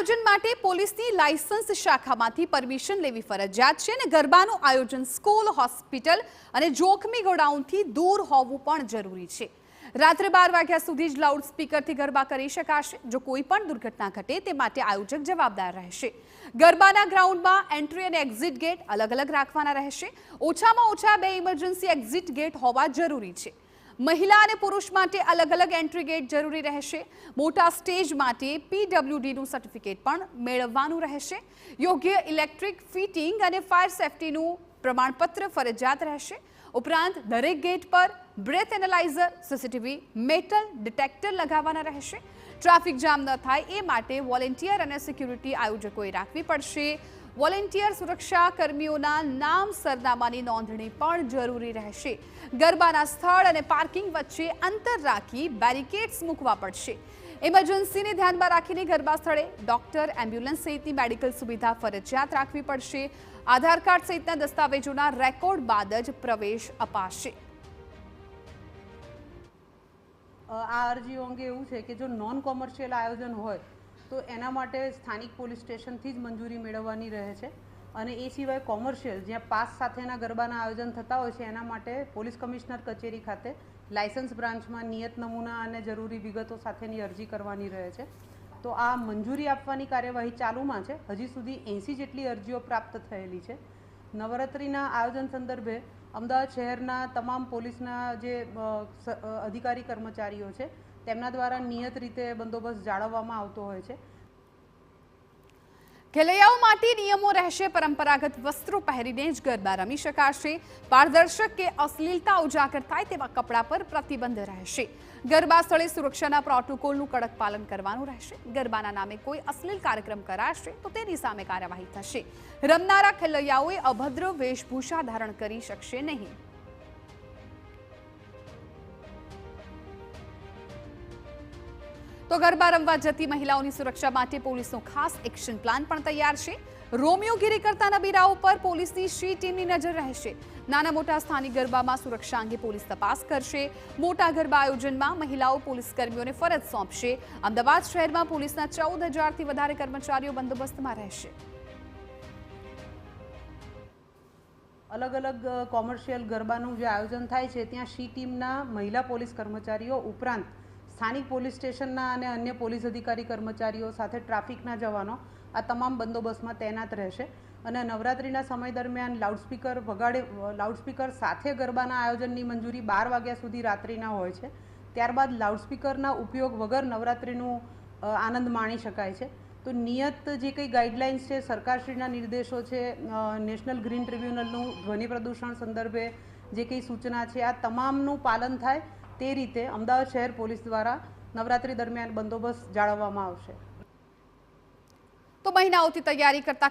આયોજન માટે પોલીસની લાયસન્સ શાખામાંથી પરમિશન લેવી ફરજિયાત છે અને ગરબાનું આયોજન સ્કૂલ, હોસ્પિટલ અને જોખમી ગોડાઉનથી દૂર હોવું પણ જરૂરી છે। રાત્રે 12 વાગ્યા સુધી જ લાઉડ સ્પીકરથી ગરબા કરી શકાશે। જો કોઈ પણ દુર્ઘટના ઘટે તે માટે આયોજક જવાબદાર રહેશે। ગરબાના ગ્રાઉન્ડમાં એન્ટ્રી અને એક્ઝિટ ગેટ અલગ-અલગ રાખવાના રહેશે। ઓછામાં ઓછા 2 ઇમરજન્સી એક્ઝિટ ગેટ હોવા જરૂરી છે। महिला और पुरुष माटे अलग-अलग एंट्री गेट जरूरी रहेशे। मोटा स्टेज माटे पीडब्ल्यूडी નું સર્ટિફિકેટ પણ મેળવવાનું રહેશે। યોગ્ય ઇલેક્ટ્રિક ફિટિંગ અને ફાયર સેફટીનું પ્રમાણપત્ર ફરજિયાત રહેશે। ઉપરાંત દરેક ગેટ પર breath analyzer, CCTV, metal detector લગાવવાના રહેશે। ટ્રાફિક જામ ન થાય એ માટે વોલેન્ટિયર અને સિક્યુરિટી આયોજકોએ રાખવી પડશે। વોલેન્ટિયર સુરક્ષા કર્મીઓના નામ, સરનામાની નોંધણી પણ જરૂરી રહેશે। ગરબાના સ્થળ અને પાર્કિંગ વચ્ચે અંતર રાખી બેરિકેડ્સ મૂકવા પડશે। ઇમરજન્સીને ધ્યાનમાં રાખીને ગરબા સ્થળે ડોક્ટર, એમ્બ્યુલન્સ સહિતની મેડિકલ સુવિધા ફરજિયાત રાખવી પડશે। આધાર કાર્ડ સહિતના દસ્તાવેજોના રેકોર્ડ બાદ જ પ્રવેશ અપાશે। આ અરજીઓ અંગે એવું છે કે જો નોન કોમર્શિયલ આયોજન હોય તો એના માટે સ્થાનિક પોલીસ સ્ટેશનથી જ મંજૂરી મેળવવાની રહે છે અને એ સિવાય કોમર્શિયલ જ્યાં પાસ સાથેના ગરબાના આયોજન થતા હોય છે એના માટે પોલીસ કમિશનર કચેરી ખાતે લાયસન્સ બ્રાન્ચમાં નિયત નમૂના અને જરૂરી વિગતો સાથેની અરજી કરવાની રહે છે। તો આ મંજૂરી આપવાની કાર્યવાહી ચાલુમાં છે। હજી સુધી 80 જેટલી અરજીઓ પ્રાપ્ત થયેલી છે। નવરાત્રિના આયોજન સંદર્ભે અમદાવાદ શહેરના તમામ પોલીસના જે અધિકારી કર્મચારીઓ છે તેમના દ્વારા નિયત રીતે બંદોબસ્ત જાળવવામાં આવતો હોય છે। ખેલૈયાઓ માટે નિયમો રહેશે। પરંપરાગત વસ્ત્રો પહેરીને જ ગરબા રમી શકાશે। પારદર્શક કે અશ્લીલતા ઉજાગર થાય તેવા કપડાં પર પ્રતિબંધ રહેશે। ગરબા સ્થળે સુરક્ષાના પ્રોટોકોલનું કડક પાલન કરવાનું રહેશે। ગરબાના નામે કોઈ અશ્લીલ કાર્યક્રમ કરાશે તો તેની સામે કાર્યવાહી થશે। રમનારા ખેલૈયાઓએ અભદ્ર વેશભૂષા ધારણ કરી શકશે નહીં। તો ગરબા રમવા જતી મહિલાઓની સુરક્ષા માટે પોલીસનો ખાસ એક્શન પ્લાન પણ તૈયાર છે। રોમિયોગીરી કરતા નબીરાઓ પર પોલીસની શી ટીમની નજર રહેશે। નાના મોટા સ્થાનિક ગરબામાં સુરક્ષા અંગે પોલીસ તપાસ કરશે। મોટા ગરબા આયોજનમાં મહિલાઓ પોલીસ કર્મીઓને ફરજ સોંપશે। અમદાવાદ શહેરમાં પોલીસના 14,000થી વધારે કર્મચારીઓ બંદોબસ્તમાં રહેશે। અલગ અલગ કોમર્શિયલ ગરબાનું જે આયોજન થાય છે ત્યાં શી ટીમના મહિલા પોલીસ કર્મચારીઓ ઉપરાંત સ્થાનિક પોલીસ સ્ટેશનના અને અન્ય પોલીસ અધિકારી કર્મચારીઓ સાથે ટ્રાફિકના જવાનો આ તમામ બંદોબસ્તમાં તૈનાત રહેશે। અને નવરાત્રિના સમય દરમિયાન લાઉડસ્પીકર સાથે ગરબાના આયોજનની મંજૂરી 12 વાગ્યા સુધી રાત્રિના હોય છે। ત્યારબાદ લાઉડસ્પીકરના ઉપયોગ વગર નવરાત્રિનું આનંદ માણી શકાય છે। તો નિયત જે કંઈ ગાઈડલાઇન્સ છે, સરકારશ્રીના નિર્દેશો છે, નેશનલ ગ્રીન ટ્રિબ્યુનલનું ધ્વનિ પ્રદૂષણ સંદર્ભે જે કંઈ સૂચના છે, આ તમામનું પાલન થાય તે રીતે અમદાવાદ શહેર પોલીસ દ્વારા નવરાત્રિ દરમિયાન બંદોબસ્ત જાળવવામાં આવશે। તો મહિનાઓથી તૈયારી કરતા